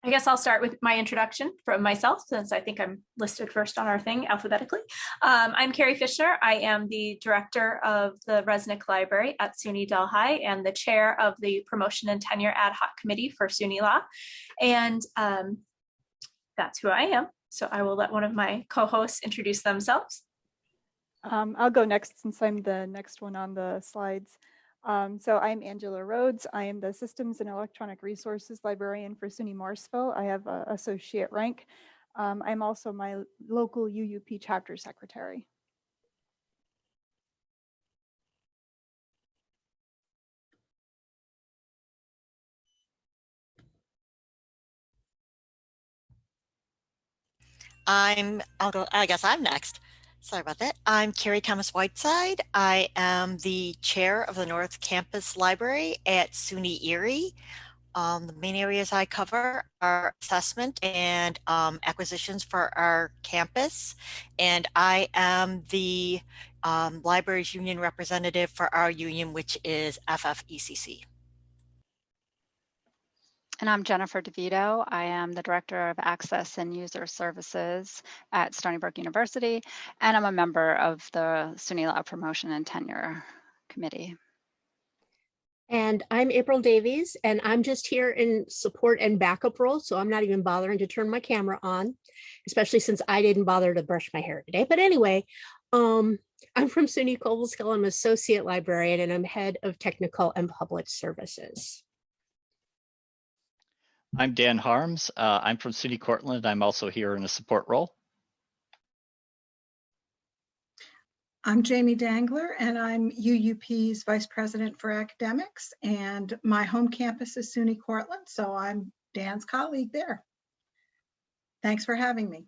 I guess I'll start with my introduction from myself, since I think I'm listed first on our thing alphabetically. I'm Carrie Fishner. I am the director of the Resnick Library at SUNY Delhi and the chair of the Promotion and Tenure Ad Hoc Committee for SUNYLA. And that's who I am. So I will let one of my co-hosts introduce themselves. I'll go next since I'm the next one on the slides. So I'm Angela Rhodes. I am the Systems and Electronic Resources Librarian for SUNY Morrisville. I have an associate rank. I'm also my local UUP chapter secretary. I guess I'm next. Sorry about that. I'm Carrie Thomas-Whiteside. I am the chair of the North Campus Library at SUNY Erie. The main areas I cover are assessment and acquisitions for our campus. And I am the library's union representative for our union, which is FFECC. And I'm Jennifer DeVito. I am the Director of Access and User Services at Stony Brook University, and I'm a member of the SUNYLA Promotion and Tenure Committee. And I'm April Davies, and I'm just here in support and backup role, so I'm not even bothering to turn my camera on, especially since I didn't bother to brush my hair today. But anyway, I'm from SUNY Cobleskill. I'm Associate Librarian, and I'm Head of Technical and Public Services. I'm Dan Harms. I'm from SUNY Cortland. I'm also here in a support role. I'm Jamie Dangler, and I'm UUP's Vice President for Academics, and my home campus is SUNY Cortland, so I'm Dan's colleague there. Thanks for having me.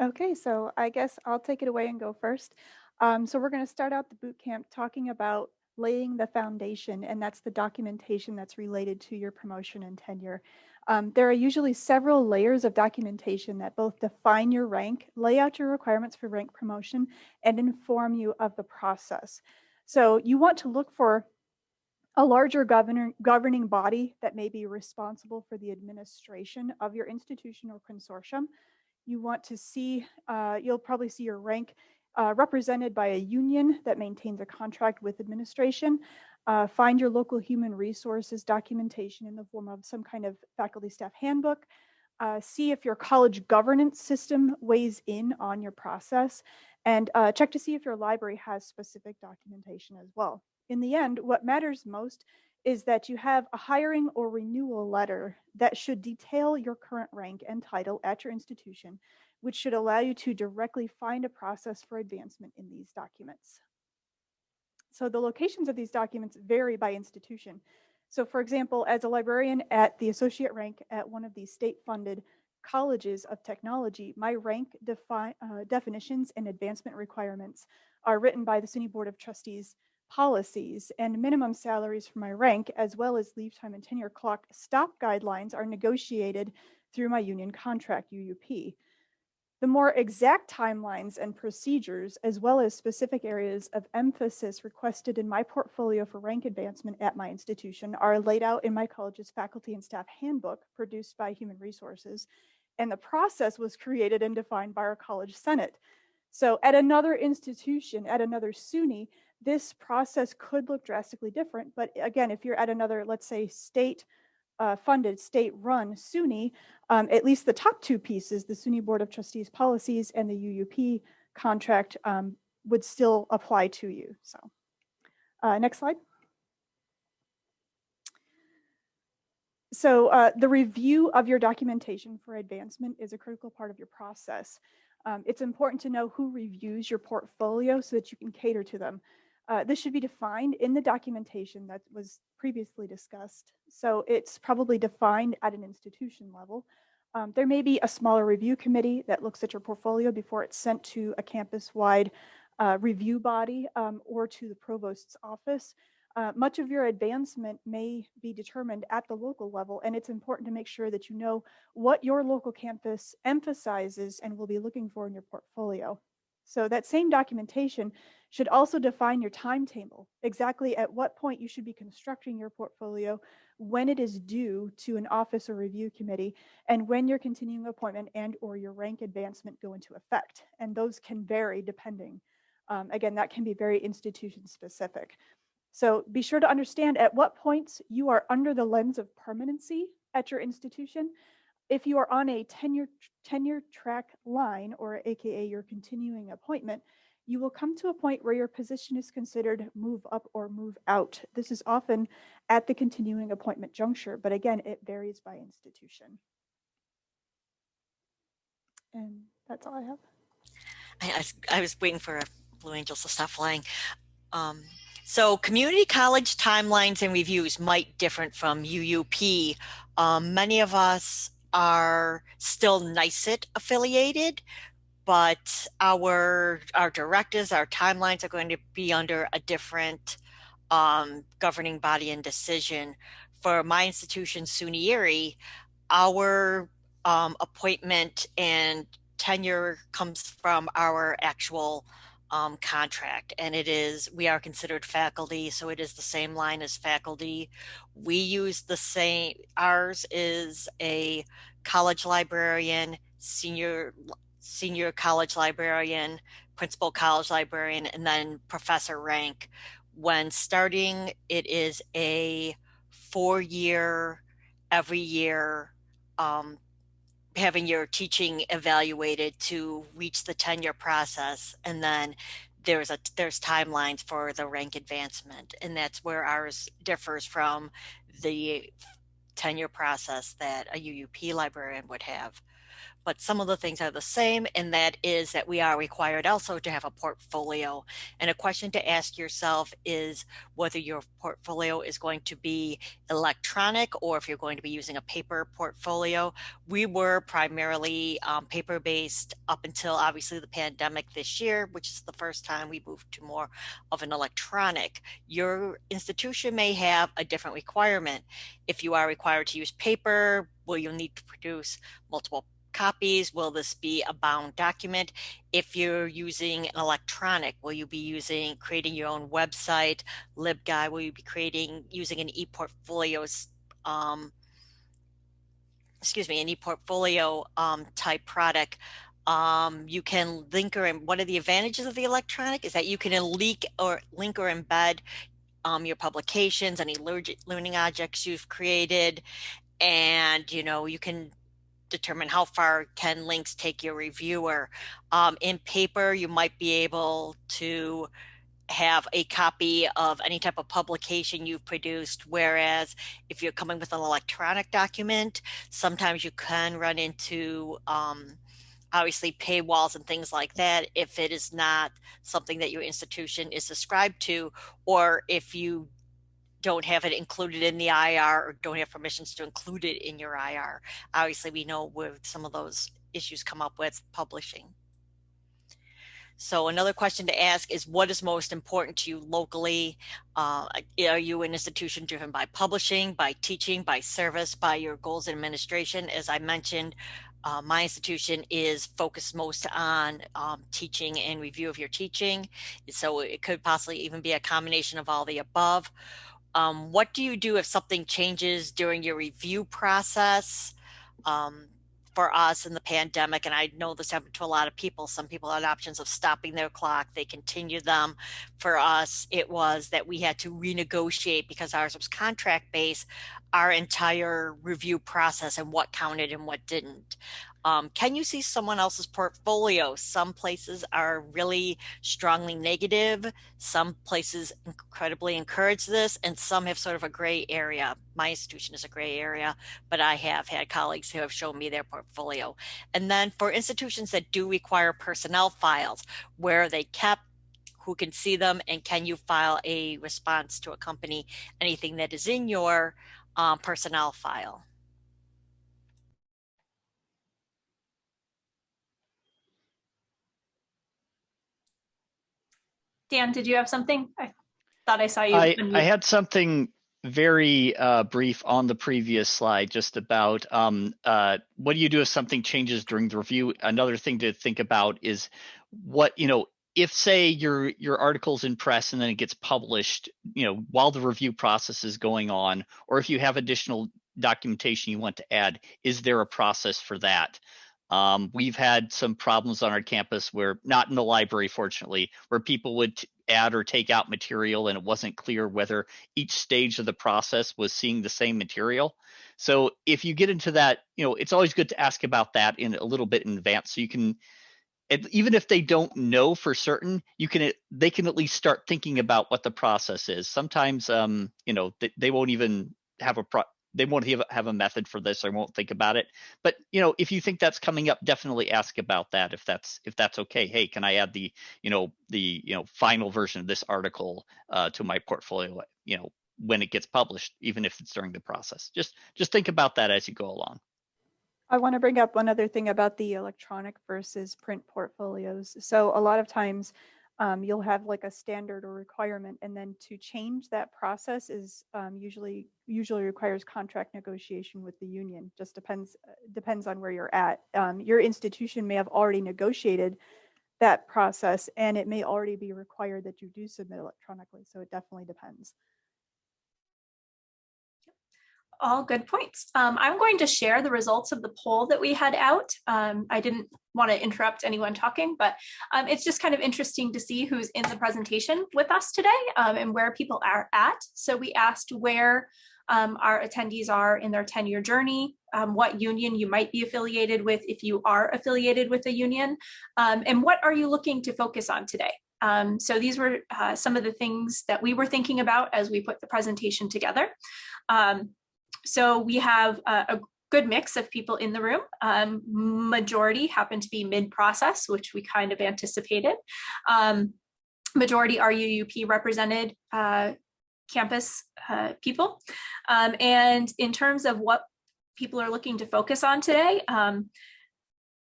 Okay, so I guess I'll take it away and go first. So we're going to start out the boot camp talking about laying the foundation, and that's the documentation that's related to your promotion and tenure. There are usually several layers of documentation that both define your rank, lay out your requirements for rank promotion, and inform you of the process. So you want to look for a larger governing body that may be responsible for the administration of your institution or consortium. You want to see, you'll probably see your rank represented by a union that maintains a contract with administration. Find your local human resources documentation in the form of some kind of faculty staff handbook. See if your college governance system weighs in on your process, and check to see if your library has specific documentation as well. In the end, what matters most is that you have a hiring or renewal letter that should detail your current rank and title at your institution, which should allow you to directly find a process for advancement in these documents. So the locations of these documents vary by institution. So for example, as a librarian at the associate rank at one of these state-funded colleges of technology, my rank definitions and advancement requirements are written by the SUNY Board of Trustees policies, and minimum salaries for my rank, as well as leave time and tenure clock stop guidelines, are negotiated through my union contract, UUP. The more exact timelines and procedures, as well as specific areas of emphasis requested in my portfolio for rank advancement at my institution, are laid out in my college's faculty and staff handbook produced by Human Resources, and the process was created and defined by our college senate. So at another institution, at another SUNY, this process could look drastically different. But again, if you're at another, let's say, state-funded, state-run SUNY, at least the top two pieces, the SUNY Board of Trustees policies and the UUP contract, would still apply to you. So next slide. So the review of your documentation for advancement is a critical part of your process. It's important to know who reviews your portfolio so that you can cater to them. This should be defined in the documentation that was previously discussed. So it's probably defined at an institution level. There may be a smaller review committee that looks at your portfolio before it's sent to a campus-wide review body or to the provost's office. Much of your advancement may be determined at the local level, and it's important to make sure that you know what your local campus emphasizes and will be looking for in your portfolio. So that same documentation should also define your timetable, exactly at what point you should be constructing your portfolio, when it is due to an office or review committee, and when your continuing appointment and or your rank advancement go into effect. And those can vary depending. Again, that can be very institution specific. So be sure to understand at what points you are under the lens of permanency at your institution. If you are on a tenure track line, or AKA your continuing appointment, you will come to a point where your position is considered move up or move out. This is often at the continuing appointment juncture, but again, it varies by institution. And that's all I have. I was waiting for Blue Angels to stop flying. So community college timelines and reviews might differ from UUP. Many of us are still NYSET affiliated, but our directives, our timelines are going to be under a different governing body and decision. For my institution, SUNY Erie, our appointment and tenure comes from our actual contract, and we are considered faculty, so it is the same line as faculty. We use the same, ours is a college librarian, senior college librarian, principal college librarian, and then professor rank. When starting, it is a 4-year, every year, having your teaching evaluated to reach the tenure process, and then there's timelines for the rank advancement, and that's where ours differs from the tenure process that a UUP librarian would have. But some of the things are the same, and that is that we are required also to have a portfolio. And a question to ask yourself is whether your portfolio is going to be electronic or if you're going to be using a paper portfolio. We were primarily paper-based up until obviously the pandemic this year, which is the first time we moved to more of an electronic. Your institution may have a different requirement. If you are required to use paper, well, you'll need to produce multiple copies. Will this be a bound document? If you're using an electronic, will you be creating your own website, LibGuide? Will you be using an e-portfolio, an e-portfolio type product? You can link and one of the advantages of the electronic is that you can link or embed your publications, any learning objects you've created, and you can determine how far can links take your reviewer. In paper, you might be able to have a copy of any type of publication you've produced, whereas if you're coming with an electronic document, sometimes you can run into obviously paywalls and things like that if it is not something that your institution is subscribed to, or if you don't have it included in the IR or don't have permissions to include it in your IR. Obviously, we know where some of those issues come up with publishing. So another question to ask is, what is most important to you locally? Are you an institution driven by publishing, by teaching, by service, by your goals and administration? As I mentioned, my institution is focused most on teaching and review of your teaching. So it could possibly even be a combination of all the above. What do you do if something changes during your review process? For us in the pandemic, and I know this happened to a lot of people, some people had options of stopping their clock, they continue them. For us, it was that we had to renegotiate, because ours was contract based, our entire review process and what counted and what didn't. Can you see someone else's portfolio? Some places are really strongly negative. Some places incredibly encourage this, and some have sort of a gray area. My institution is a gray area, but I have had colleagues who have shown me their portfolio. And then for institutions that do require personnel files, where are they kept, who can see them, and can you file a response to accompany anything that is in your personnel file? Dan, did you have something? I thought I saw you. I had something very brief on the previous slide, just about what do you do if something changes during the review? Another thing to think about is what, if say your article's in press and then it gets published, while the review process is going on, or if you have additional documentation you want to add, is there a process for that? We've had some problems on our campus where, not in the library, fortunately, where people would add or take out material and it wasn't clear whether each stage of the process was seeing the same material. So if you get into that, it's always good to ask about that in a little bit in advance, so you can, even if they don't know for certain, they can at least start thinking about what the process is. Sometimes, they won't even have they won't have a method for this, or won't think about it. But if you think that's coming up, definitely ask about that. If that's okay. Hey, can I add the final version of this article to my portfolio? When it gets published, even if it's during the process. Just think about that as you go along. I want to bring up one other thing about the electronic versus print portfolios. So a lot of times you'll have like a standard or requirement, and then to change that process is usually requires contract negotiation with the union. Just depends on where you're at. Your institution may have already negotiated that process, and it may already be required that you do submit electronically. So it definitely depends. All good points. I'm going to share the results of the poll that we had out. I didn't want to interrupt anyone talking, but it's just kind of interesting to see who's in the presentation with us today and where people are at. So we asked where our attendees are in their tenure journey, what union you might be affiliated with if you are affiliated with a union, and what are you looking to focus on today. So these were some of the things that we were thinking about as we put the presentation together. So we have a good mix of people in the room. Majority happen to be mid-process, which we kind of anticipated. Majority are UUP represented campus people. And in terms of what people are looking to focus on today,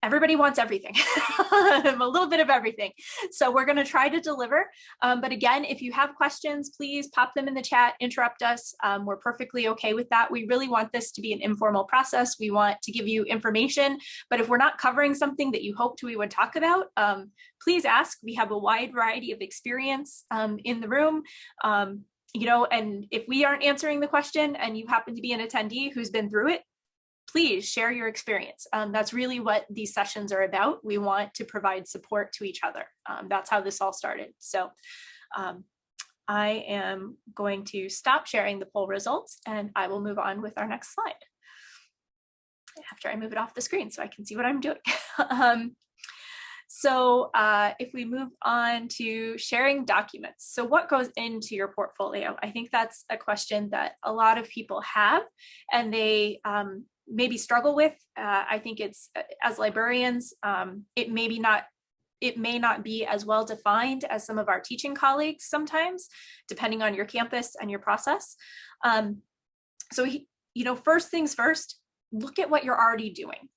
everybody wants everything, a little bit of everything. So we're going to try to deliver. But again, if you have questions, please pop them in the chat, interrupt us. We're perfectly okay with that. We really want this to be an informal process. We want to give you information, but if we're not covering something that you hoped we would talk about, please ask. We have a wide variety of experience in the room. And if we aren't answering the question and you happen to be an attendee who's been through it, please share your experience. That's really what these sessions are about. We want to provide support to each other. That's how this all started. So I am going to stop sharing the poll results and I will move on with our next slide after I move it off the screen so I can see what I'm doing. So if we move on to sharing documents. So what goes into your portfolio? I think that's a question that a lot of people have, and they maybe struggle with. I think it's, as librarians, it may not be as well defined as some of our teaching colleagues sometimes, depending on your campus and your process. So, first things first, look at what you're already doing.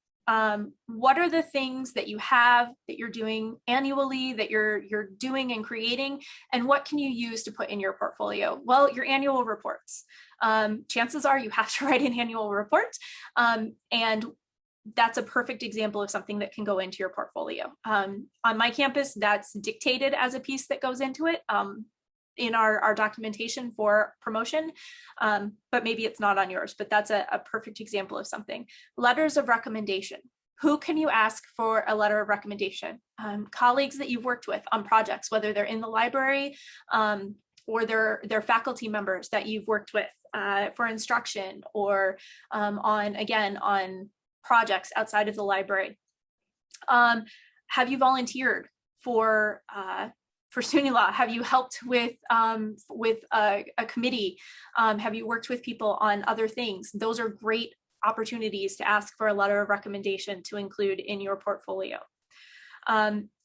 What are the things that you have that you're doing annually, that you're doing and creating, and what can you use to put in your portfolio? Well, your annual reports. Chances are you have to write an annual report, and that's a perfect example of something that can go into your portfolio. On my campus, that's dictated as a piece that goes into it in our documentation for promotion, but maybe it's not on yours, but that's a perfect example of something. Letters of recommendation. Who can you ask for a letter of recommendation? Colleagues that you've worked with on projects, whether they're in the library or they're faculty members that you've worked with for instruction or on projects outside of the library. Have you volunteered for SUNYLA? Have you helped with a committee? Have you worked with people on other things? Those are great opportunities to ask for a letter of recommendation to include in your portfolio.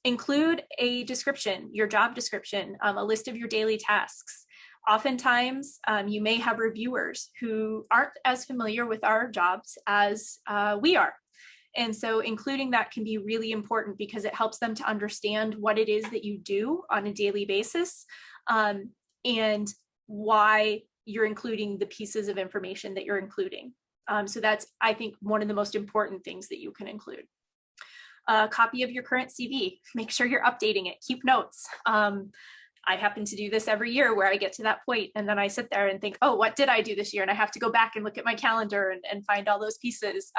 Include a description, your job description, a list of your daily tasks. Oftentimes, you may have reviewers who aren't as familiar with our jobs as we are. And so including that can be really important because it helps them to understand what it is that you do on a daily basis and why you're including the pieces of information that you're including. So that's, I think, one of the most important things that you can include. A copy of your current CV. Make sure you're updating it. Keep notes. I happen to do this every year where I get to that point and then I sit there and think, oh, what did I do this year? And I have to go back and look at my calendar and find all those pieces.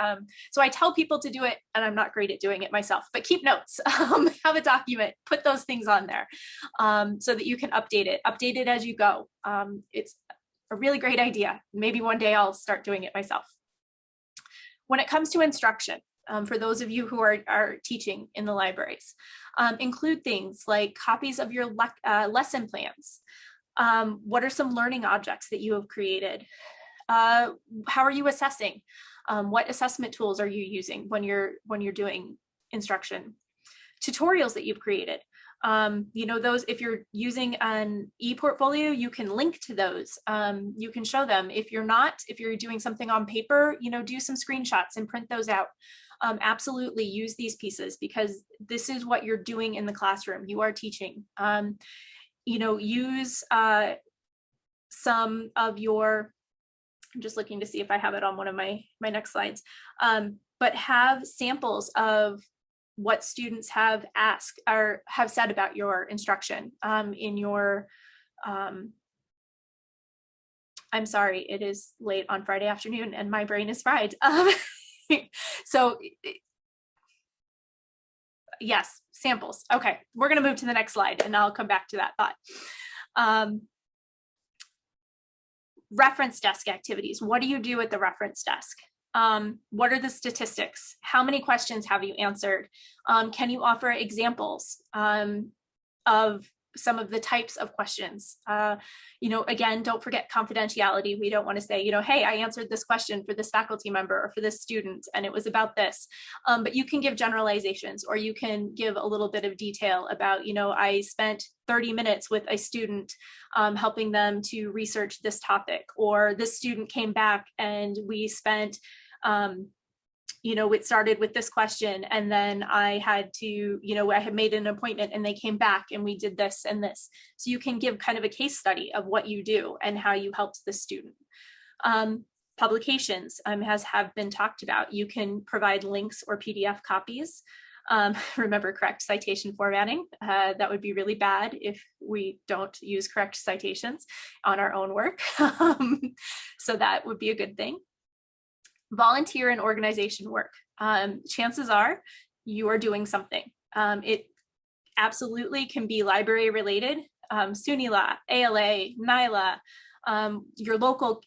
So I tell people to do it, and I'm not great at doing it myself, but keep notes, have a document, put those things on there so that you can update it as you go. It's a really great idea. Maybe one day I'll start doing it myself. When it comes to instruction, for those of you who are teaching in the libraries, include things like copies of your lesson plans. What are some learning objects that you have created? How are you assessing? What assessment tools are you using when you're doing instruction? Tutorials that you've created. Those, if you're using an e-portfolio, you can link to those. You can show them. If you're doing something on paper, do some screenshots and print those out. Absolutely use these pieces because this is what you're doing in the classroom. You are teaching. Use some of your, I'm just looking to see if I have it on one of my next slides, but have samples of what students have asked or have said about your instruction in your, I'm sorry, it is late on Friday afternoon and my brain is fried. So yes, samples. Okay, we're going to move to the next slide and I'll come back to that thought. Reference desk activities. What do you do at the reference desk? What are the statistics? How many questions have you answered? Can you offer examples of some of the types of questions? Again, don't forget confidentiality. We don't want to say, hey, I answered this question for this faculty member or for this student, and it was about this. But you can give generalizations, or you can give a little bit of detail about, I spent 30 minutes with a student helping them to research this topic, or this student came back and we spent it started with this question and then I had to, I had made an appointment and they came back and we did this and this. So you can give kind of a case study of what you do and how you helped the student. Publications have been talked about. You can provide links or PDF copies. Remember correct citation formatting. That would be really bad if we don't use correct citations on our own work. So that would be a good thing. Volunteer and organization work. Chances are you are doing something. It absolutely can be library related. SUNYLA, ALA, NYLA, your local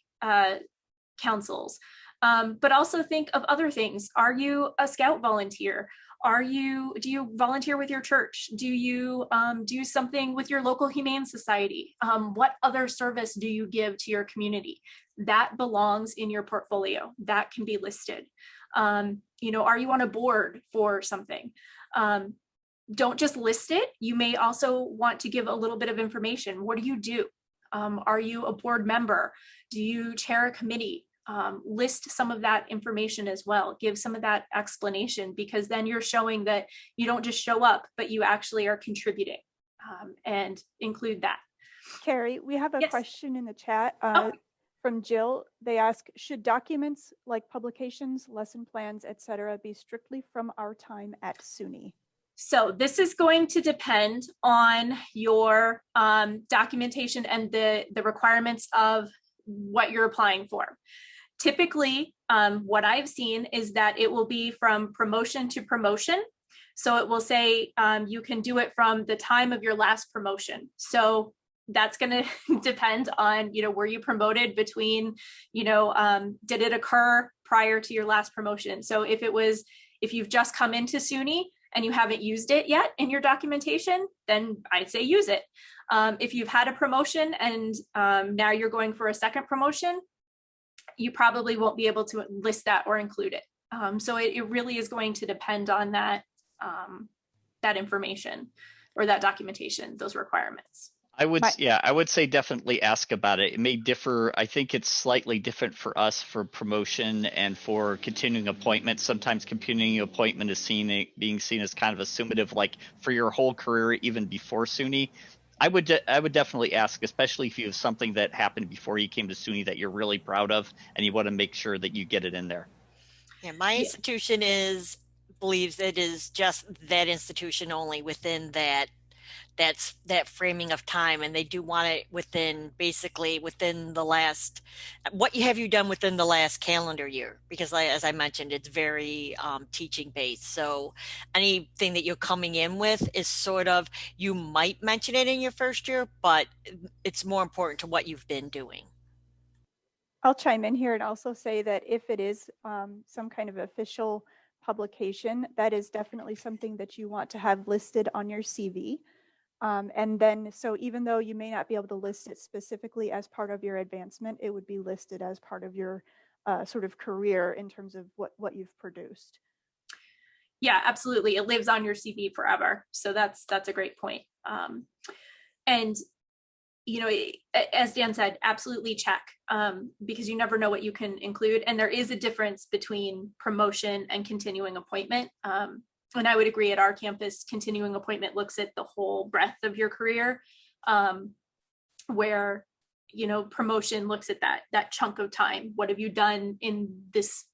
councils, but also think of other things. Are you a Scout volunteer? Do you volunteer with your church? Do you do something with your local humane society? What other service do you give to your community? That belongs in your portfolio. That can be listed. Are you on a board for something? Don't just list it. You may also want to give a little bit of information. What do you do? Are you a board member? Do you chair a committee? List some of that information as well. Give some of that explanation, because then you're showing that you don't just show up, but you actually are contributing, and include that. Carrie, we have a Yes. question in the chat Oh. from Jill. They ask, should documents like publications, lesson plans, etc., be strictly from our time at SUNY? So this is going to depend on your documentation and the requirements of what you're applying for. Typically, what I've seen is that it will be from promotion to promotion. So it will say you can do it from the time of your last promotion. So that's going to depend on, were you promoted between, did it occur prior to your last promotion? So if you've just come into SUNY and you haven't used it yet in your documentation, then I'd say use it. If you've had a promotion and now you're going for a second promotion, you probably won't be able to list that or include it. So it really is going to depend on that information or that documentation, those requirements. I would say definitely ask about it. It may differ. I think it's slightly different for us for promotion and for continuing appointment. Sometimes continuing appointment is being seen as kind of assumative, like for your whole career, even before SUNY. I would definitely ask, especially if you have something that happened before you came to SUNY that you're really proud of, and you want to make sure that you get it in there. Yeah, my institution is believes it is just that institution only within that framing of time, and they do want it within the last, what have you done within the last calendar year, because as I mentioned, it's very teaching based. So anything that you're coming in with is sort of, you might mention it in your first year, but it's more important to what you've been doing. I'll chime in here and also say that if it is some kind of official publication, that is definitely something that you want to have listed on your CV. And then, so even though you may not be able to list it specifically as part of your advancement, it would be listed as part of your sort of career in terms of what you've produced. Yeah, absolutely. It lives on your CV forever. So that's a great point. And, you know, as Dan said, absolutely check, because you never know what you can include. And there is a difference between promotion and continuing appointment. And I would agree, at our campus, continuing appointment looks at the whole breadth of your career, where, you know, promotion looks at that chunk of time. What have you done in this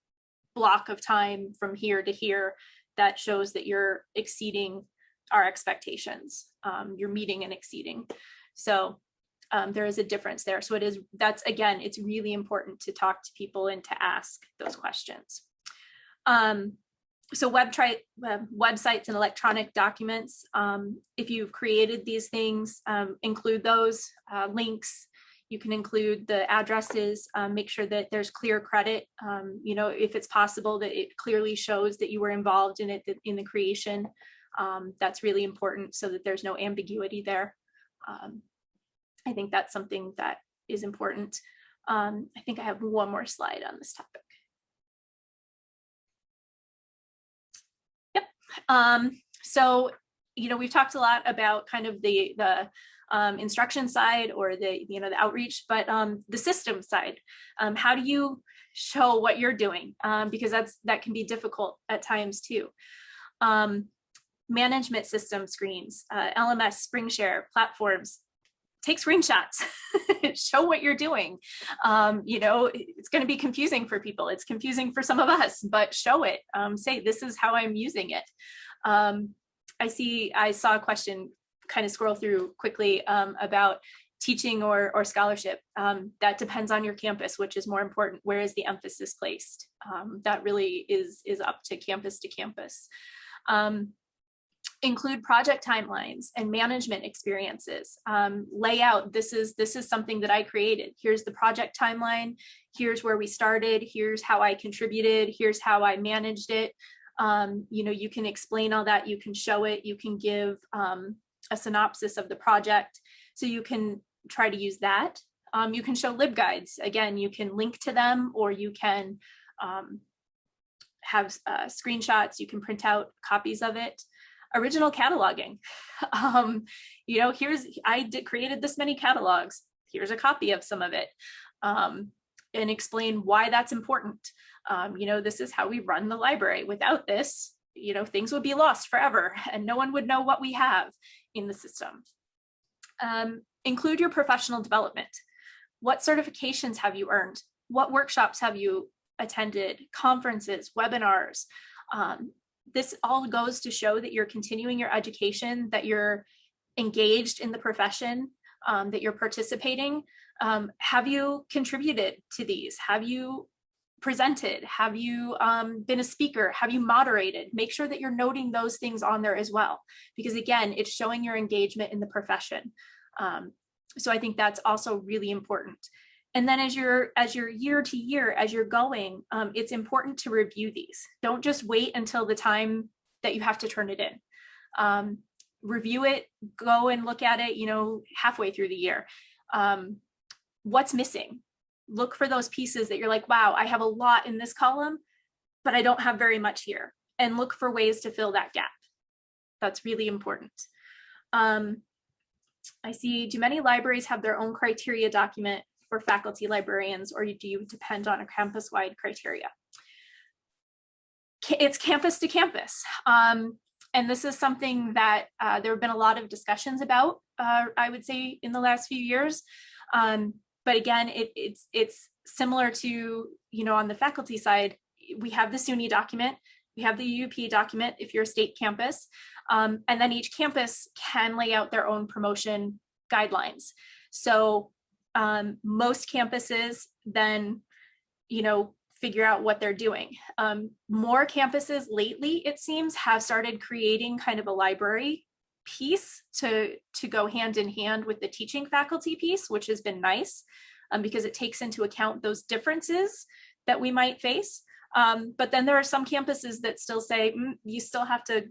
block of time from here to here that shows that you're exceeding our expectations, you're meeting and exceeding. So there is a difference there. So again, it's really important to talk to people and to ask those questions. So websites and electronic documents, if you've created these things, include those links. You can include the addresses, make sure that there's clear credit. You know, if it's possible that it clearly shows that you were involved in it, in the creation. That's really important so that there's no ambiguity there. I think that's something that is important. I think I have one more slide on this topic. So, you know, we've talked a lot about kind of the instruction side, or the outreach, but the system side, how do you show what you're doing? Because that can be difficult at times too. Management system screens, LMS, SpringShare, platforms, take screenshots, show what you're doing. You know, it's going to be confusing for people. It's confusing for some of us, but show it. Say, this is how I'm using it. I saw a question kind of scroll through quickly about teaching or scholarship. That depends on your campus, which is more important. Where is the emphasis placed? That really is up to campus. Include project timelines and management experiences. Lay out, this is something that I created. Here's the project timeline. Here's where we started. Here's how I contributed. Here's how I managed it. You know, you can explain all that. You can show it. You can give a synopsis of the project. So you can try to use that. You can show LibGuides. Again, you can link to them, or you can have screenshots. You can print out copies of it. Original cataloging. You know, created this many catalogs. Here's a copy of some of it, and explain why that's important. You know, this is how we run the library. Without this, you know, things would be lost forever and no one would know what we have in the system. Include your professional development. What certifications have you earned? What workshops have you attended? Conferences, webinars. This all goes to show that you're continuing your education, that you're engaged in the profession, that you're participating. Have you contributed to these? Have you presented? Have you been a speaker? Have you moderated? Make sure that you're noting those things on there as well, because again, it's showing your engagement in the profession. So I think that's also really important. And then as you're year to year, as you're going, it's important to review these. Don't just wait until the time that you have to turn it in. Review it, go and look at it, you know, halfway through the year. What's missing? Look for those pieces that you're like, wow, I have a lot in this column, but I don't have very much here. And look for ways to fill that gap. That's really important. I see, do many libraries have their own criteria document for faculty librarians, or do you depend on a campus-wide criteria? It's campus to campus. And this is something that there have been a lot of discussions about, I would say, in the last few years. But again, it's similar to, you know, on the faculty side, we have the SUNY document. we have the UUP document if you're a state campus, and then each campus can lay out their own promotion guidelines. So most campuses then, figure out what they're doing. More campuses lately, it seems, have started creating kind of a library piece to go hand in hand with the teaching faculty piece, which has been nice because it takes into account those differences that we might face. But then there are some campuses that still say, you still have to,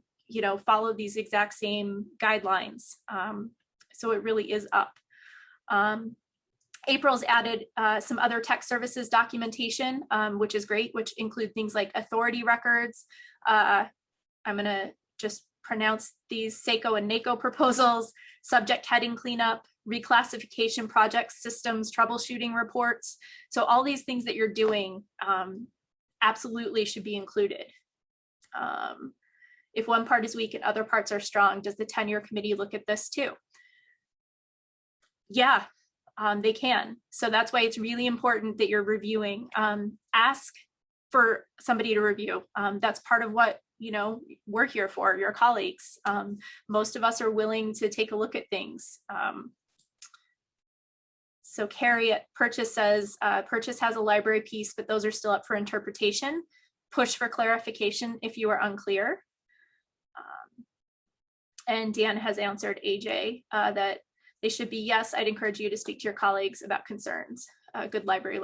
follow these exact same guidelines. So it really is up. April's added some other tech services documentation, which is great, which include things like authority records. I'm going to just pronounce these SACO and NACO proposals, subject heading cleanup, reclassification projects, systems, troubleshooting reports. So all these things that you're doing absolutely should be included. If one part is weak and other parts are strong, does the tenure committee look at this too? Yeah. They can. So that's why it's really important that you're reviewing. Ask for somebody to review. That's part of what, we're here for, your colleagues. Most of us are willing to take a look at things. So Carrie at Purchase says, Purchase has a library piece, but those are still up for interpretation. Push for clarification if you are unclear. And Dan has answered AJ that they should be, yes, I'd encourage you to speak to your colleagues about concerns. A good library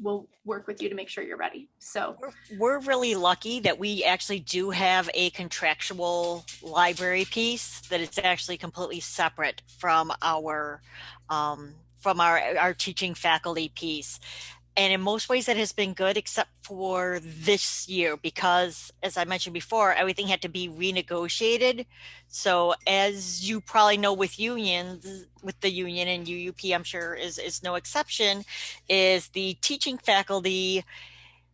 will work with you to make sure you're ready. So we're really lucky that we actually do have a contractual library piece that is actually completely separate from our teaching faculty piece. And in most ways that has been good, except for this year, because as I mentioned before, everything had to be renegotiated. So as you probably know with unions, with the union and UUP, I'm sure is no exception, is the teaching faculty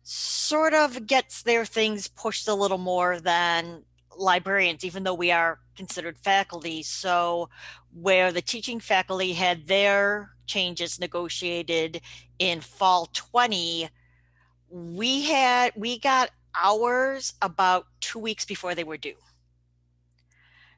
sort of gets their things pushed a little more than librarians, even though we are considered faculty. So where the teaching faculty had their changes negotiated in fall 20, we got ours about 2 weeks before they were due.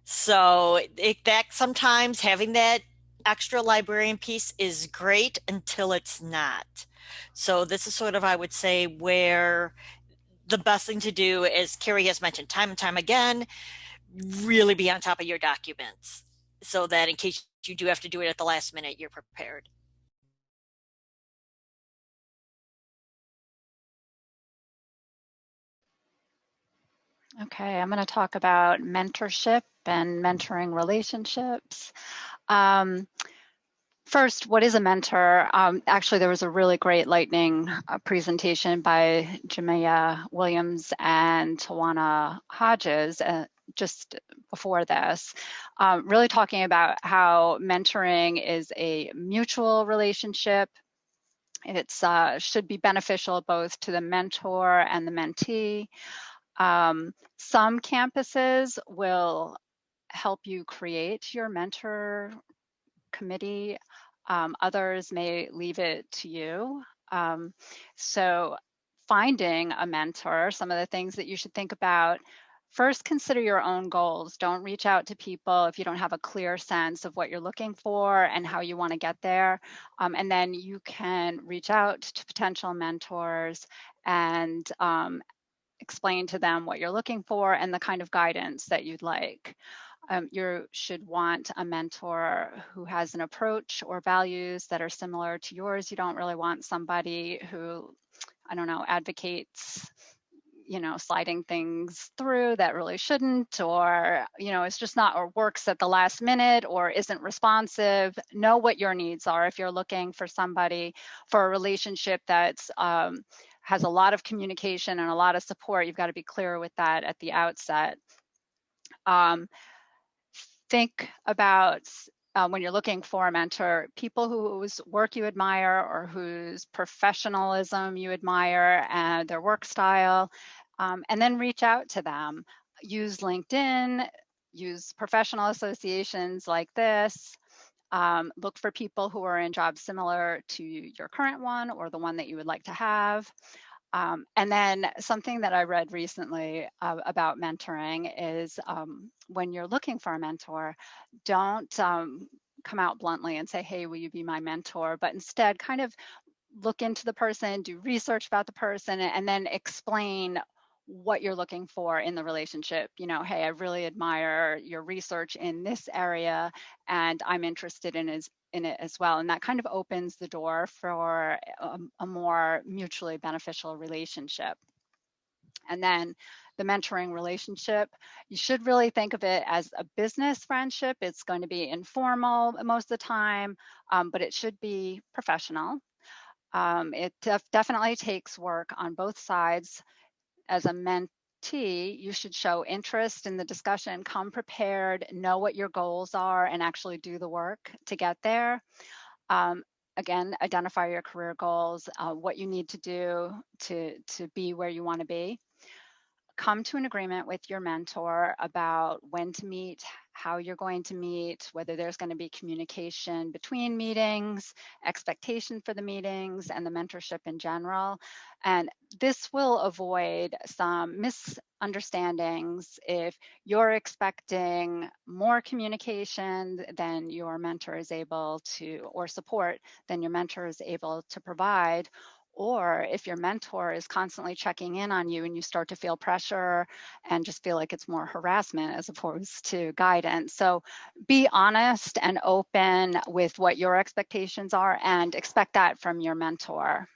So that sometimes having that extra librarian piece is great until it's not. So this is sort of, I would say, where the best thing to do, as Keri has mentioned time and time again, really be on top of your documents so that in case you do have to do it at the last minute, you're prepared. Okay, I'm going to talk about mentorship and mentoring relationships. First, what is a mentor? Actually, there was a really great lightning presentation by Jamia Williams and Tawana Hodges just before this, really talking about how mentoring is a mutual relationship. It should be beneficial both to the mentor and the mentee. Some campuses will help you create your mentor committee. Others may leave it to you. So finding a mentor, some of the things that you should think about: first, consider your own goals. Don't reach out to people if you don't have a clear sense of what you're looking for and how you want to get there. And then you can reach out to potential mentors and explain to them what you're looking for and the kind of guidance that you'd like. You should want a mentor who has an approach or values that are similar to yours. You don't really want somebody who, I don't know, advocates, sliding things through that really shouldn't, or, it's just not, or works at the last minute, or isn't responsive. Know what your needs are. If you're looking for somebody for a relationship that's has a lot of communication and a lot of support, you've got to be clear with that at the outset. Think about when you're looking for a mentor, people whose work you admire or whose professionalism you admire and their work style, and then reach out to them. Use LinkedIn, use professional associations like this. Look for people who are in jobs similar to your current one or the one that you would like to have. And then something that I read recently about mentoring is when you're looking for a mentor, don't come out bluntly and say, hey, will you be my mentor? But instead kind of look into the person, do research about the person, and then explain what you're looking for in the relationship. You know, hey, I really admire your research in this area and I'm interested in it as well. And that kind of opens the door for a more mutually beneficial relationship. And then the mentoring relationship, you should really think of it as a business friendship. It's going to be informal most of the time, but it should be professional. It definitely takes work on both sides. As a mentee, you should show interest in the discussion, come prepared, know what your goals are, and actually do the work to get there. Again, identify your career goals, what you need to do to be where you want to be. Come to an agreement with your mentor about when to meet, how you're going to meet, whether there's going to be communication between meetings, expectation for the meetings, and the mentorship in general. And this will avoid some misunderstandings if you're expecting more communication than your mentor is able to, or support than your mentor is able to provide. Or if your mentor is constantly checking in on you and you start to feel pressure and just feel like it's more harassment as opposed to guidance. So be honest and open with what your expectations are and expect that from your mentor.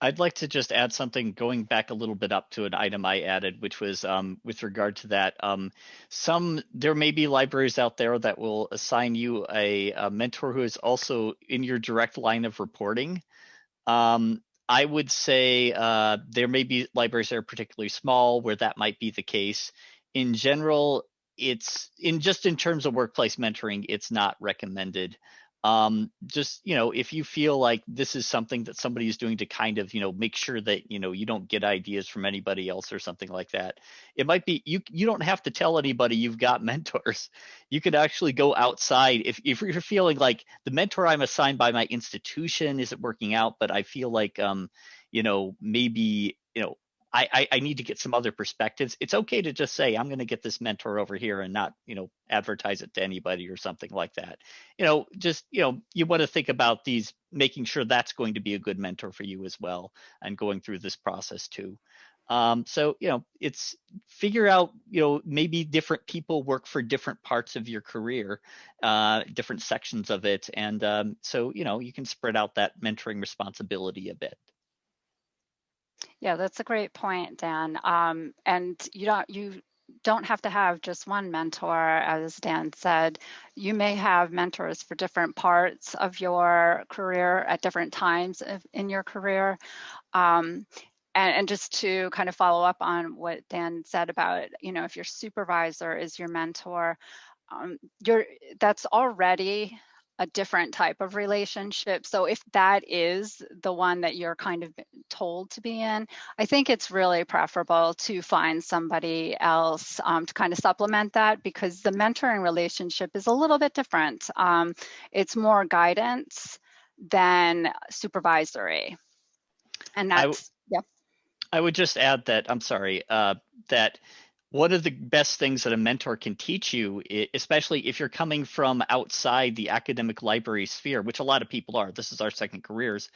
I'd like to just add something going back a little bit up to an item I added, which was with regard to that. There may be libraries out there that will assign you a mentor who is also in your direct line of reporting. I would say there may be libraries that are particularly small where that might be the case. In general, in terms of workplace mentoring, it's not recommended. Just, if you feel like this is something that somebody is doing to kind of, make sure that, you don't get ideas from anybody else or something like that. It might be, you don't have to tell anybody you've got mentors. You could actually go outside. If you're feeling like the mentor I'm assigned by my institution isn't working out, but I feel like, maybe, I need to get some other perspectives. It's okay to just say, I'm going to get this mentor over here and not, advertise it to anybody or something like that. You want to think about these, making sure that's going to be a good mentor for you as well, and going through this process too. So, it's figure out, maybe different people work for different parts of your career, different sections of it. And so, you can spread out that mentoring responsibility a bit. Yeah, that's a great point, Dan. And you don't have to have just one mentor, as Dan said. You may have mentors for different parts of your career at different times in your career. And just to kind of follow up on what Dan said about, if your supervisor is your mentor, that's already a different type of relationship. So if that is the one that you're kind of told to be in, I think it's really preferable to find somebody else to kind of supplement that, because the mentoring relationship is a little bit different. It's more guidance than supervisory. And that's, I would just add that, that one of the best things that a mentor can teach you, especially if you're coming from outside the academic library sphere, which a lot of people are, this is our second careers,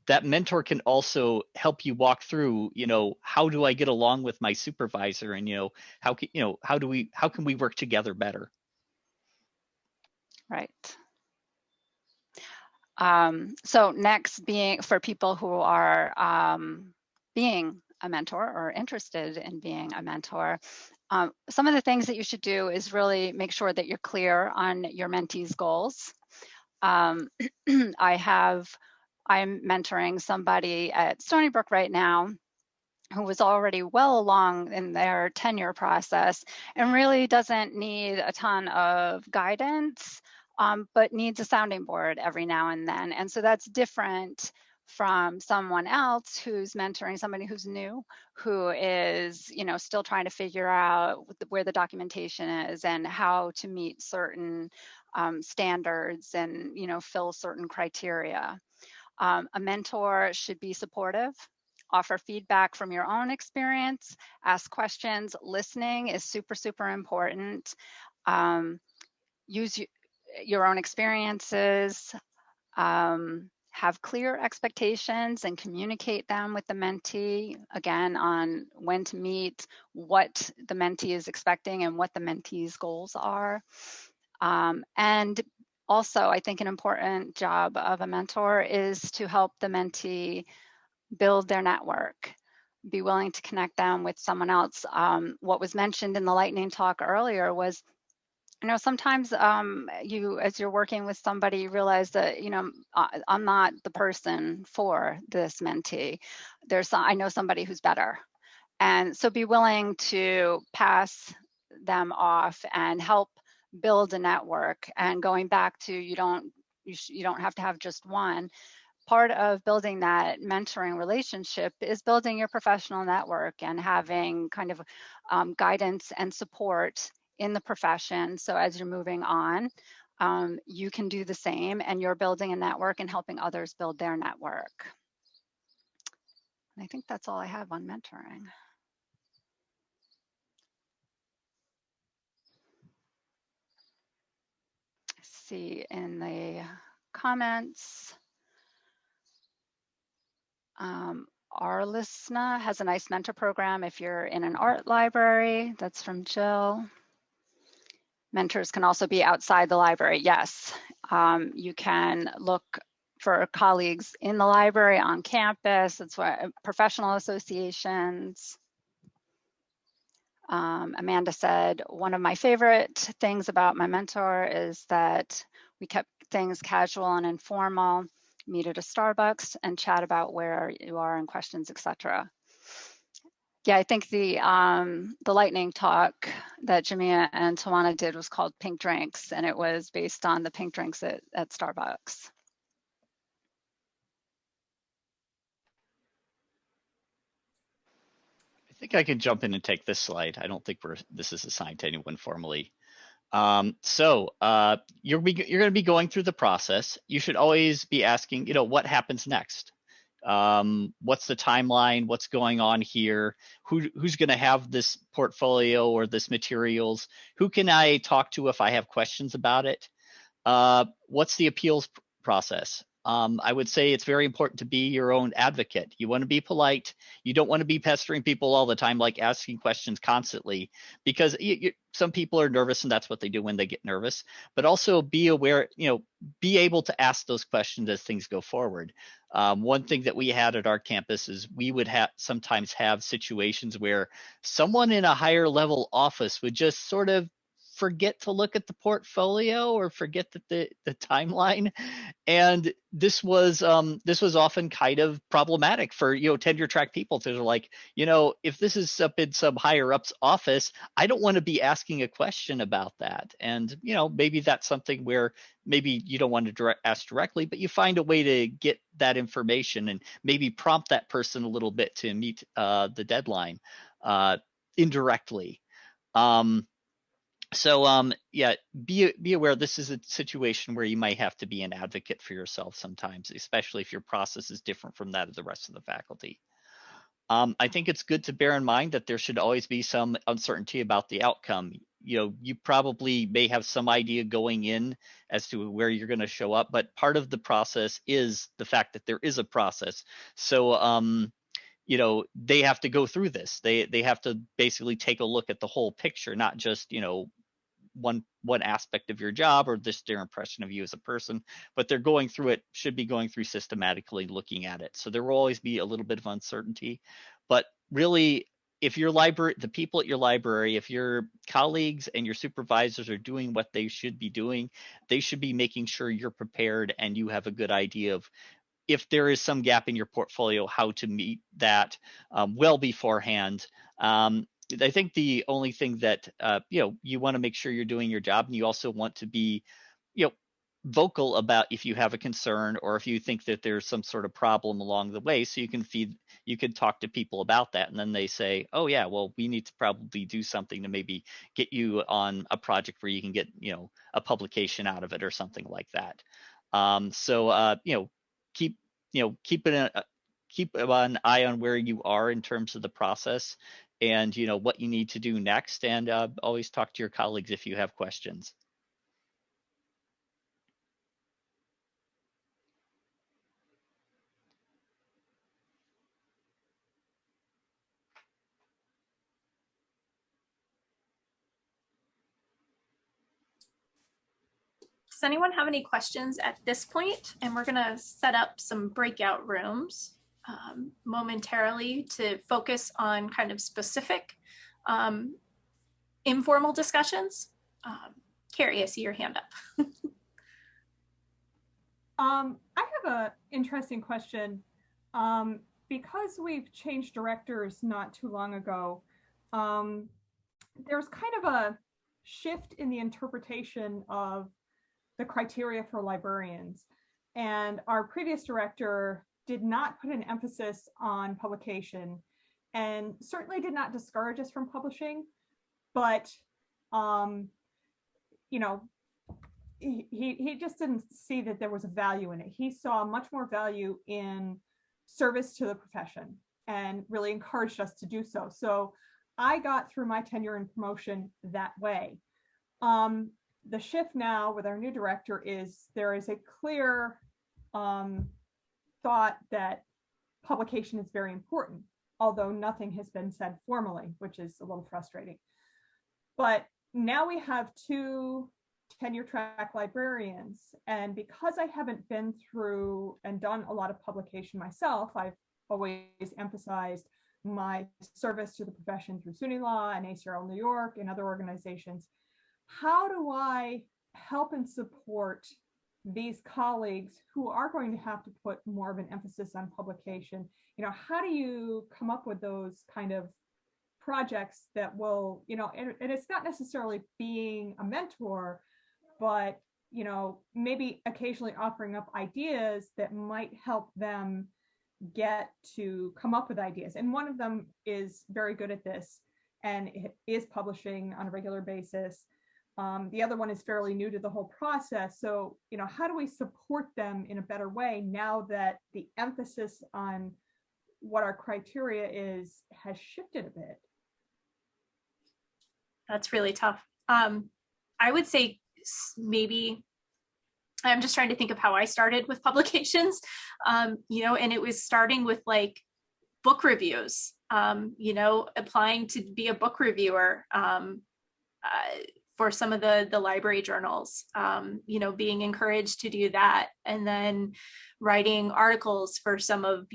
that mentor can also help you walk through, how do I get along with my supervisor, and, how can we work together better? Right. So next, for people who are being a mentor or interested in being a mentor, some of the things that you should do is really make sure that you're clear on your mentee's goals. I'm mentoring somebody at Stony Brook right now who was already well along in their tenure process and really doesn't need a ton of guidance, but needs a sounding board every now and then. And so that's different from someone else who's mentoring somebody who's new, who is, still trying to figure out where the documentation is and how to meet certain standards and, fill certain criteria. A mentor should be supportive, offer feedback from your own experience, ask questions. Listening is super, super important. Use your own experiences, have clear expectations and communicate them with the mentee, again, on when to meet, what the mentee is expecting and what the mentee's goals are. And also, I think an important job of a mentor is to help the mentee build their network, be willing to connect them with someone else. What was mentioned in the lightning talk earlier was, sometimes as you're working with somebody, you realize that, I'm not the person for this mentee. I know somebody who's better. And so be willing to pass them off and help build a network. And going back to, you don't have to have just one. Part of building that mentoring relationship is building your professional network and having kind of guidance and support in the profession. So as you're moving on, you can do the same, and you're building a network and helping others build their network. And I think that's all I have on mentoring. See in the comments, Arlisna has a nice mentor program if you're in an art library. That's from Jill. Mentors can also be outside the library. Yes, you can look for colleagues in the library, on campus. That's what professional associations. Amanda said, one of my favorite things about my mentor is that we kept things casual and informal, meet at a Starbucks and chat about where you are and questions, etc. Yeah, I think the lightning talk that Jamia and Tawana did was called Pink Drinks, and it was based on the pink drinks at Starbucks. I think I can jump in and take this slide. I don't think this is assigned to anyone formally. So you're going to be going through the process. You should always be asking, what happens next? What's the timeline? What's going on here? Who's going to have this portfolio or this materials? Who can I talk to if I have questions about it? What's the appeals process? I would say it's very important to be your own advocate. You want to be polite. You don't want to be pestering people all the time, like asking questions constantly, because some people are nervous and that's what they do when they get nervous. But also be aware, be able to ask those questions as things go forward. One thing that we had at our campus is we would sometimes have situations where someone in a higher level office would just sort of forget to look at the portfolio or forget that the timeline, and this was often kind of problematic for tenure track people. They're like, if this is up in some higher up's office, I don't want to be asking a question about that. And maybe that's something where maybe you don't want to ask directly, but you find a way to get that information and maybe prompt that person a little bit to meet the deadline indirectly. So yeah, be aware this is a situation where you might have to be an advocate for yourself sometimes, especially if your process is different from that of the rest of the faculty. I think it's good to bear in mind that there should always be some uncertainty about the outcome. You probably may have some idea going in as to where you're going to show up, but part of the process is the fact that there is a process. So they have to go through this. They have to basically take a look at the whole picture, not just one aspect of your job or just their impression of you as a person, but they're should be going through systematically looking at it. So there will always be a little bit of uncertainty, but really, if the people at your library, if your colleagues and your supervisors are doing what they should be doing, they should be making sure you're prepared and you have a good idea of if there is some gap in your portfolio, how to meet that well beforehand. I think the only thing that you want to make sure you're doing your job, and you also want to be vocal about if you have a concern or if you think that there's some sort of problem along the way, so you can talk to people about that, and then they say, oh yeah, well, we need to probably do something to maybe get you on a project where you can get a publication out of it or something like that. So keep keep an eye on where you are in terms of the process and, what you need to do next. And always talk to your colleagues if you have questions. Does anyone have any questions at this point? And we're gonna set up some breakout rooms momentarily to focus on kind of specific informal discussions. Carrie, I see your hand up. I have an interesting question. Because we've changed directors not too long ago, there's kind of a shift in the interpretation of the criteria for librarians. And our previous director did not put an emphasis on publication and certainly did not discourage us from publishing, but he just didn't see that there was a value in it. He saw much more value in service to the profession and really encouraged us to do so. So I got through my tenure and promotion that way. The shift now with our new director is there is a clear thought that publication is very important, although nothing has been said formally, which is a little frustrating. But now we have 2 tenure track librarians, and because I haven't been through and done a lot of publication myself, I've always emphasized my service to the profession through SUNYLA and ACRL New York and other organizations. How do I help and support these colleagues who are going to have to put more of an emphasis on publication? How do you come up with those kind of projects that will, and it's not necessarily being a mentor, but, maybe occasionally offering up ideas that might help them get to come up with ideas. And one of them is very good at this and is publishing on a regular basis. The other one is fairly new to the whole process. So, how do we support them in a better way now that the emphasis on what our criteria is has shifted a bit? That's really tough. I would say maybe I'm just trying to think of how I started with publications, and it was starting with like book reviews, applying to be a book reviewer for some of the library journals, being encouraged to do that, and then writing articles for some of,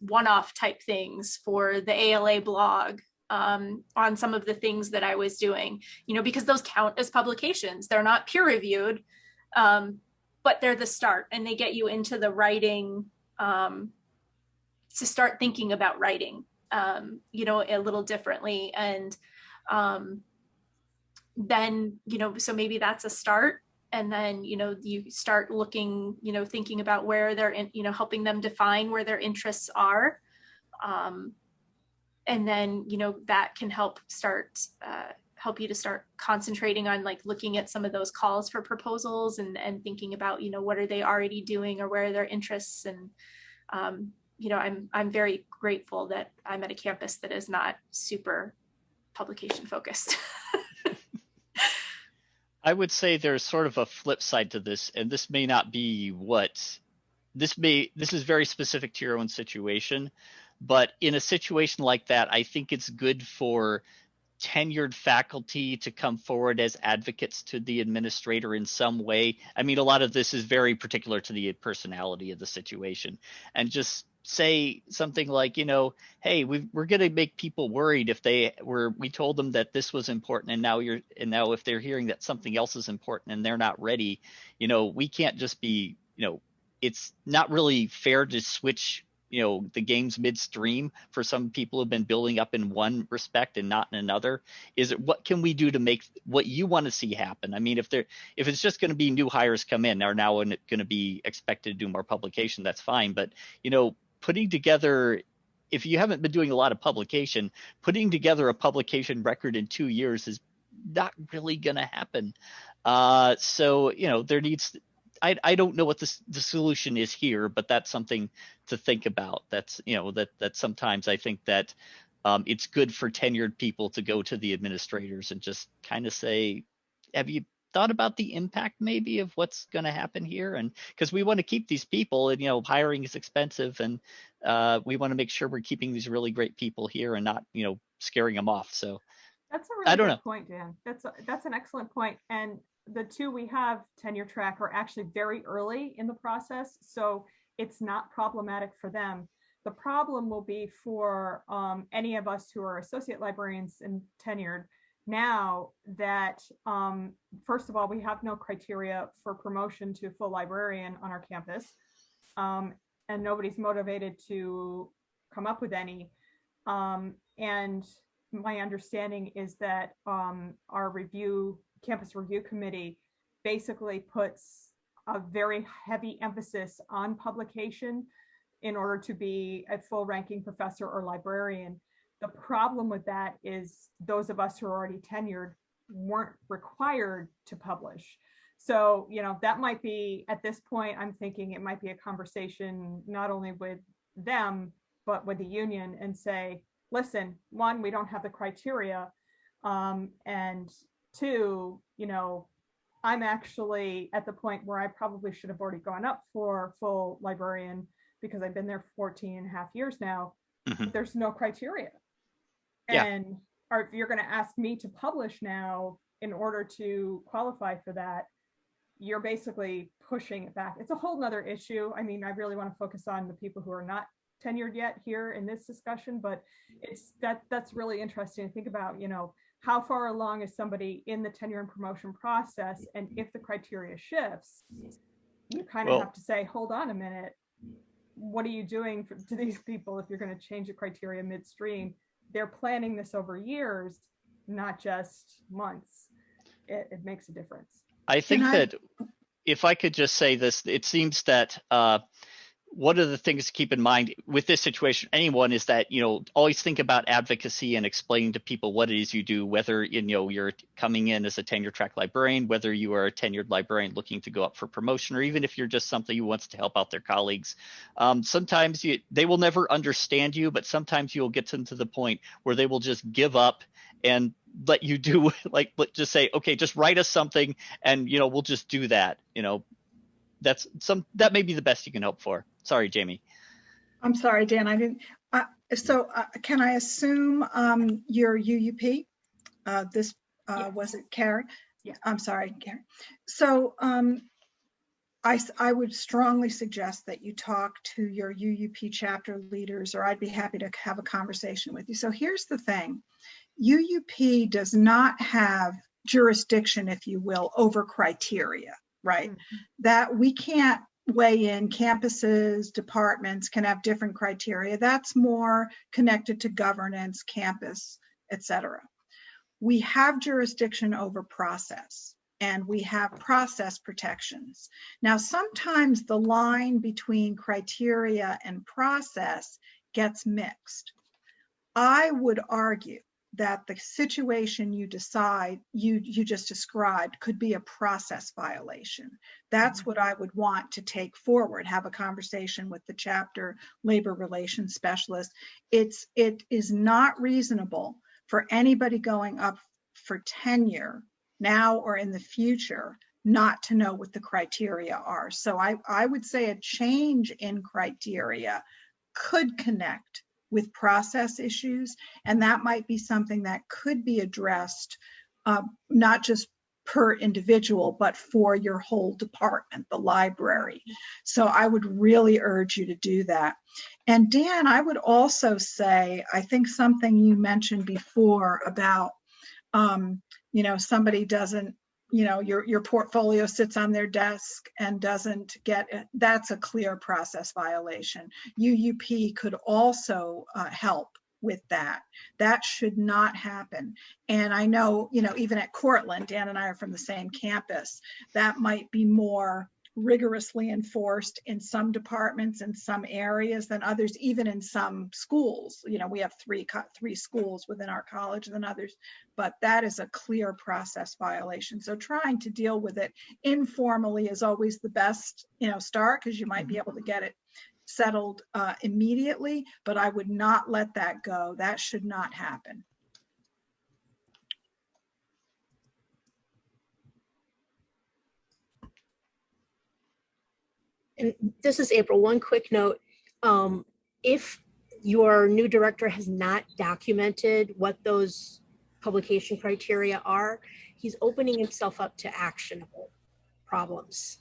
one-off type things for the ALA blog, on some of the things that I was doing, because those count as publications. They're not peer reviewed, but they're the start, and they get you into the writing, to start thinking about writing, a little differently. And then, so maybe that's a start. And then, you start looking, thinking about where they're in, helping them define where their interests are. And then, that can help you to start concentrating on like looking at some of those calls for proposals and thinking about, what are they already doing or where are their interests. And, I'm very grateful that I'm at a campus that is not super publication focused. I would say there's sort of a flip side to this, and this may not be this is very specific to your own situation. But in a situation like that, I think it's good for tenured faculty to come forward as advocates to the administrator in some way. I mean, a lot of this is very particular to the personality of the situation, and just say something like, hey, we're going to make people worried if we told them that this was important, and now if they're hearing that something else is important and they're not ready, we can't just be, it's not really fair to switch the games midstream for some people who've been building up in one respect and not in another. What can we do to make what you want to see happen? I mean, if it's just going to be new hires come in, are now going to be expected to do more publication, that's fine. But, putting together, if you haven't been doing a lot of publication, putting together a publication record in 2 years is not really going to happen. So, I don't know what the solution is here, but that's something to think about. That's, that sometimes I think that it's good for tenured people to go to the administrators and just kind of say, have you thought about the impact maybe of what's going to happen here? And because we want to keep these people, and hiring is expensive, and we want to make sure we're keeping these really great people here and not scaring them off. So that's a I really don't good know. point, Dan. That's an excellent point. And the two we have tenure track are actually very early in the process, so it's not problematic for them. The problem will be for any of us who are associate librarians and tenured now that, first of all, we have no criteria for promotion to full librarian on our campus, and nobody's motivated to come up with any. And my understanding is that our campus review committee basically puts a very heavy emphasis on publication in order to be a full ranking professor or librarian. The problem with that is those of us who are already tenured weren't required to publish. So, that might be, at this point, I'm thinking it might be a conversation not only with them, but with the union, and say, listen, one, we don't have the criteria. And two, I'm actually at the point where I probably should have already gone up for full librarian because I've been there 14 and a half years now. Mm-hmm. But there's no criteria. Yeah. And if you're going to ask me to publish now in order to qualify for that, you're basically pushing it back. It's a whole nother issue. I mean, I really want to focus on the people who are not tenured yet here in this discussion, but that's really interesting to think about, how far along is somebody in the tenure and promotion process, and if the criteria shifts, you kind of have to say, hold on a minute, what are you doing to these people if you're going to change the criteria midstream? They're planning this over years, not just months. It makes a difference. I think that if I could just say this, it seems that one of the things to keep in mind with this situation, anyone, is that, always think about advocacy and explaining to people what it is you do, whether, you're coming in as a tenure track librarian, whether you are a tenured librarian looking to go up for promotion, or even if you're just somebody who wants to help out their colleagues. Sometimes they will never understand you, but sometimes you'll get them to the point where they will just give up and let you do, just say, okay, just write us something and, we'll just do that. That may be the best you can hope for. Sorry, Jamie. I'm sorry, Dan. I didn't. So can I assume your UUP? Yes. Was it Carrie? Yeah. I'm sorry, Carrie. So I would strongly suggest that you talk to your UUP chapter leaders, or I'd be happy to have a conversation with you. So here's the thing. UUP does not have jurisdiction, if you will, over criteria, right? Mm-hmm. That we can't weigh in. Campuses, departments can have different criteria. That's more connected to governance, campus, etc. We have jurisdiction over process, and we have process protections. Now, sometimes the line between criteria and process gets mixed. I would argue that the situation you just described could be a process violation. That's what I would want to take forward, have a conversation with the chapter labor relations specialist. It is not reasonable for anybody going up for tenure now or in the future not to know what the criteria are. So I would say a change in criteria could connect with process issues, and that might be something that could be addressed, not just per individual, but for your whole department, the library. So I would really urge you to do that. And Dan, I would also say, I think something you mentioned before about, somebody doesn't, your portfolio sits on their desk and doesn't get it. That's a clear process violation. UUP could also help with that. That should not happen. And I know, even at Cortland, Dan and I are from the same campus, that might be more rigorously enforced in some departments, in some areas than others, even in some schools. You know, we have three schools within our college than others, but that is a clear process violation. So trying to deal with it informally is always the best, you know, start, because you might be able to get it settled immediately, but I would not let that go. That should not happen. And this is April. One quick note. If your new director has not documented what those publication criteria are, he's opening himself up to actionable problems.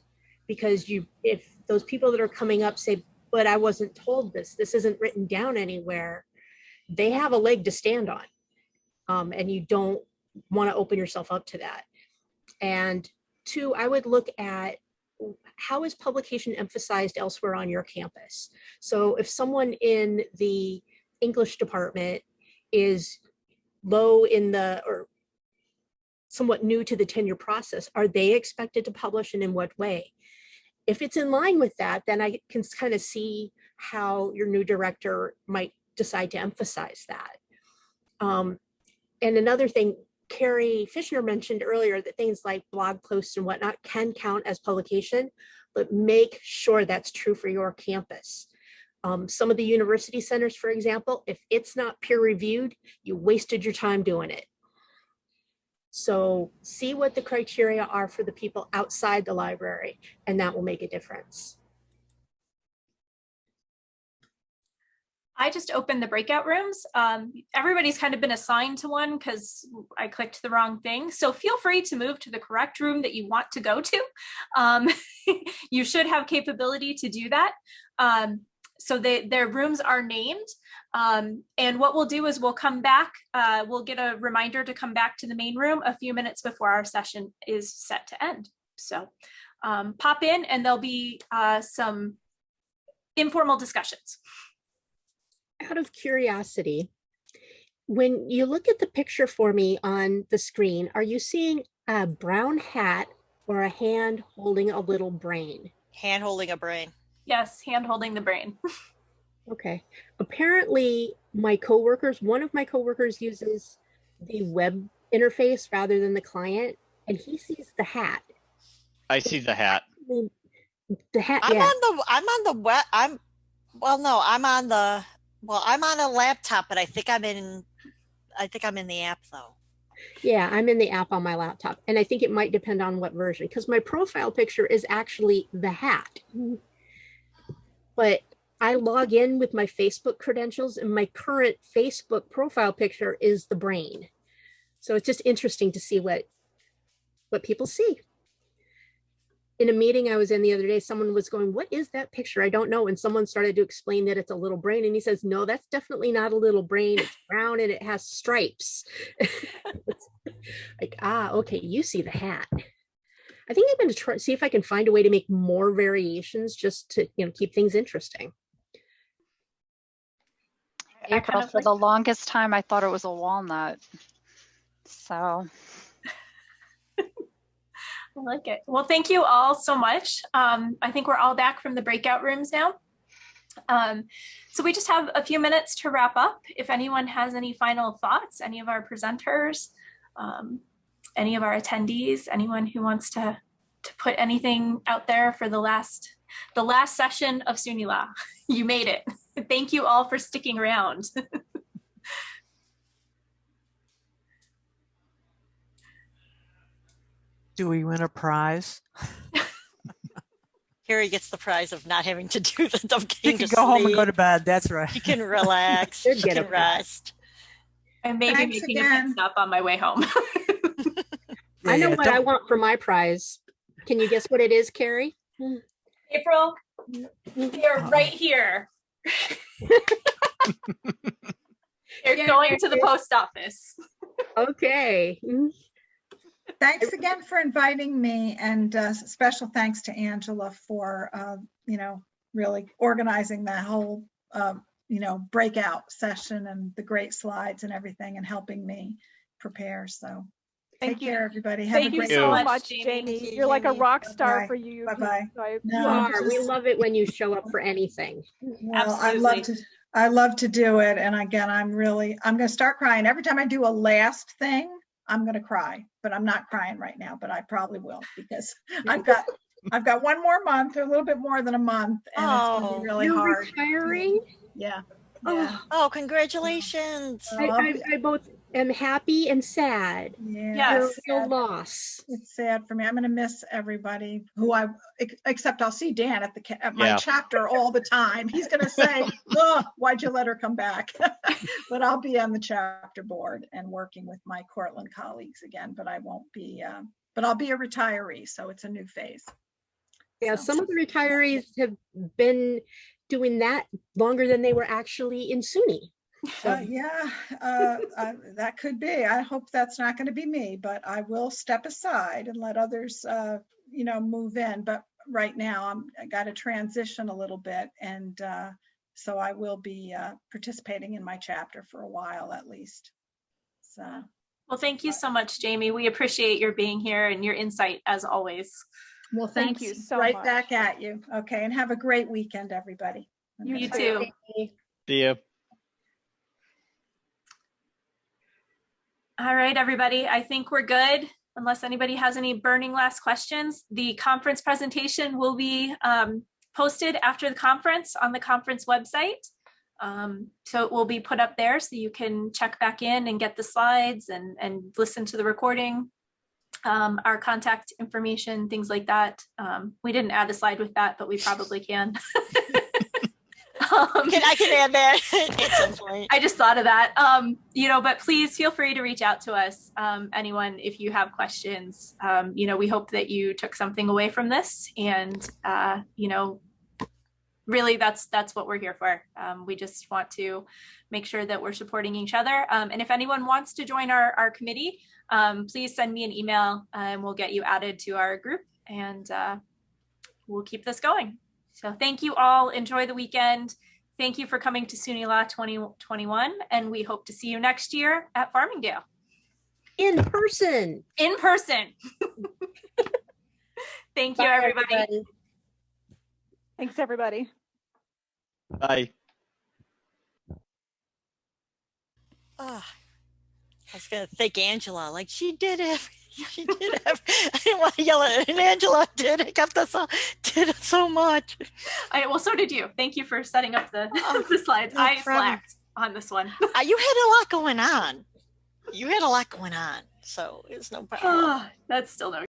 Because if those people that are coming up say, but I wasn't told this isn't written down anywhere, they have a leg to stand on. And you don't want to open yourself up to that. And two, I would look at how is publication emphasized elsewhere on your campus? So if someone in the English department is low in or somewhat new to the tenure process, are they expected to publish, and in what way? If it's in line with that, then I can kind of see how your new director might decide to emphasize that. And another thing, Carrie Fishner mentioned earlier that things like blog posts and whatnot can count as publication, but make sure that's true for your campus. Some of the university centers, for example, if it's not peer reviewed, you wasted your time doing it. So see what the criteria are for the people outside the library, and that will make a difference. I just opened the breakout rooms. Everybody's kind of been assigned to one because I clicked the wrong thing. So feel free to move to the correct room that you want to go to. You should have capability to do that. So their rooms are named. And what we'll do is we'll come back. We'll get a reminder to come back to the main room a few minutes before our session is set to end. So pop in, and there'll be some informal discussions. Out of curiosity, when you look at the picture for me on the screen, are you seeing a brown hat or a hand holding a little brain? Hand holding a brain. Yes, hand holding the brain. Okay. Apparently, one of my coworkers uses the web interface rather than the client, and he sees the hat. I see the hat. The hat. I'm on a laptop, but I think I'm in the app though. Yeah, I'm in the app on my laptop, and I think it might depend on what version, because my profile picture is actually the hat. But I log in with my Facebook credentials, and my current Facebook profile picture is the brain. So it's just interesting to see what people see. In a meeting I was in the other day, someone was going, "What is that picture? I don't know." And someone started to explain that it's a little brain. And he says, "No, that's definitely not a little brain. It's brown and it has stripes." Like, okay, you see the hat. I think I'm going to try see if I can find a way to make more variations, just to keep things interesting. April, for the longest time, I thought it was a walnut. So. I like it. Well, thank you all so much. I think we're all back from the breakout rooms now. So we just have a few minutes to wrap up. If anyone has any final thoughts, any of our presenters, any of our attendees, anyone who wants to put anything out there for the last session of SUNYLA, you made it. Thank you all for sticking around. Do we win a prize? Carrie gets the prize of not having to do the You can go home and go to bed. That's right. You can relax. You can rest. I may be making a pit stop on my way home. I know what I want for my prize. Can you guess what it is, Carrie? April, you're right here. You're going to the post office. Okay. Thanks again for inviting me, and special thanks to Angela for, really organizing that whole, breakout session and the great slides and everything, and helping me prepare. So Take Thank you. care, everybody. Have a Thank you great so so week. much, much, Jamie. Jamie. Thank you, You're like a Jamie. rock star Bye-bye. for UUP. Bye-bye. So I, No, You I'm are. We just- love it when you show up for anything. Well, Absolutely. I love to do it. And again, I'm going to start crying. Every time I do a last thing, I'm going to cry, but I'm not crying right now, but I probably will because I've got one more month or a little bit more than a month and it's going to be really You're hard. retiring? Yeah. Oh, Oh, congratulations. I both am happy and sad. Yeah. You're a Yes. real loss. It's sad for me. I'm going to miss everybody except I'll see Dan at my Yeah. chapter all the time. He's going to say, oh, why'd you let her come back? But I'll be on the chapter board and working with my Cortland colleagues again, but I won't be, but I'll be a retiree. So it's a new phase. Yeah, So- some of the retirees have been doing that longer than they were actually in SUNY. That could be. I hope that's not going to be me, but I will step aside and let others, move in. But right now, I got to transition a little bit, and so I will be participating in my chapter for a while at least. So, Well, thank you so much, Jamie. We appreciate your being here and your insight as always. well, Thank thanks you so right much. back at you. Okay, and have a great weekend, everybody. You too. See ya. All right, everybody. I think we're good. Unless anybody has any burning last questions, the conference presentation will be posted after the conference on the conference website. So it will be put up there so you can check back in and get the slides and listen to the recording. Our contact information, things like that. We didn't add a slide with that, but we probably can. I can add that at some point. I just thought of that. But please feel free to reach out to us, anyone, if you have questions. We hope that you took something away from this, and really that's what we're here for. We just want to make sure that we're supporting each other. And if anyone wants to join our committee, please send me an email and we'll get you added to our group, and we'll keep this going. So thank you all. Enjoy the weekend. Thank you for coming to SUNYLA 2021, and we hope to see you next year at Farmingdale. In person. In person. Thank you, everybody. Thanks, everybody. Bye. Oh, I was going to thank Angela. Like, she did it. She did it. I didn't want to yell at her. And Angela did it. Did it so much. Well, so did you. Thank you for setting up the slides. No I problem. slacked on this one. You had a lot going on. So it's no problem. That's still no